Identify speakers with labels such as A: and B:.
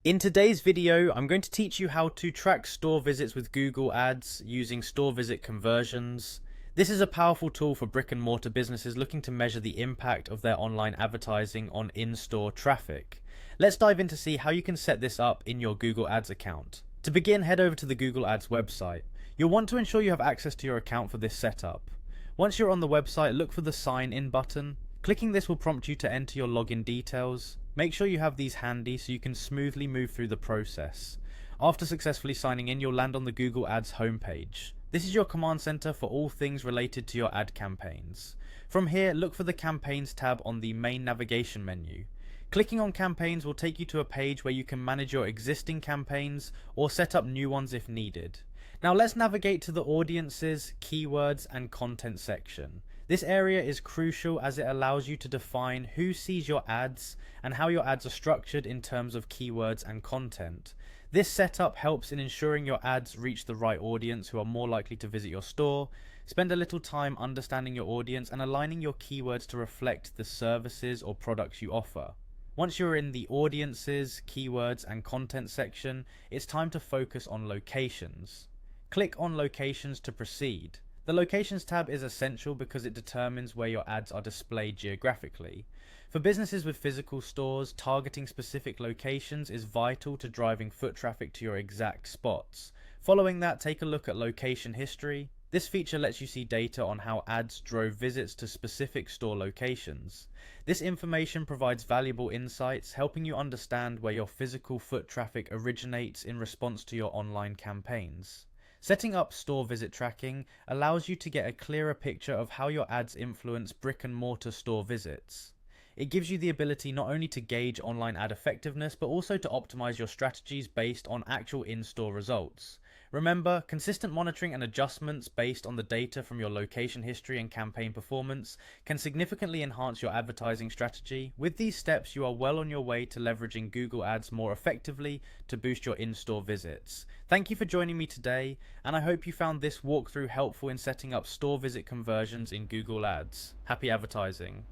A: In today's video, I'm going to teach you how to track store visits with Google Ads using store visit conversions. This is a powerful tool for brick and mortar businesses looking to measure the impact of their online advertising on in-store traffic. Let's dive in to see how you can set this up in your Google Ads account. To begin, head over to the Google Ads website. You'll want to ensure you have access to your account for this setup. Once you're on the website, look for the Sign In button. Clicking this will prompt you to enter your login details. Make sure you have these handy so you can smoothly move through the process. After successfully signing in, you'll land on the Google Ads homepage. This is your command center for all things related to your ad campaigns. From here, look for the Campaigns tab on the main navigation menu. Clicking on Campaigns will take you to a page where you can manage your existing campaigns or set up new ones if needed. Now let's navigate to the Audiences, Keywords and Content section. This area is crucial as it allows you to define who sees your ads and how your ads are structured in terms of keywords and content. This setup helps in ensuring your ads reach the right audience who are more likely to visit your store. Spend a little time understanding your audience and aligning your keywords to reflect the services or products you offer. Once you're in the Audiences, Keywords and Content section, it's time to focus on locations. Click on Locations to proceed. The Locations tab is essential because it determines where your ads are displayed geographically. For businesses with physical stores, targeting specific locations is vital to driving foot traffic to your exact spots. Following that, take a look at Location History. This feature lets you see data on how ads drove visits to specific store locations. This information provides valuable insights, helping you understand where your physical foot traffic originates in response to your online campaigns. Setting up store visit tracking allows you to get a clearer picture of how your ads influence brick and mortar store visits. It gives you the ability not only to gauge online ad effectiveness, but also to optimize your strategies based on actual in-store results. Remember, consistent monitoring and adjustments based on the data from your location history and campaign performance can significantly enhance your advertising strategy. With these steps, you are well on your way to leveraging Google Ads more effectively to boost your in-store visits. Thank you for joining me today, and I hope you found this walkthrough helpful in setting up store visit conversions in Google Ads. Happy advertising!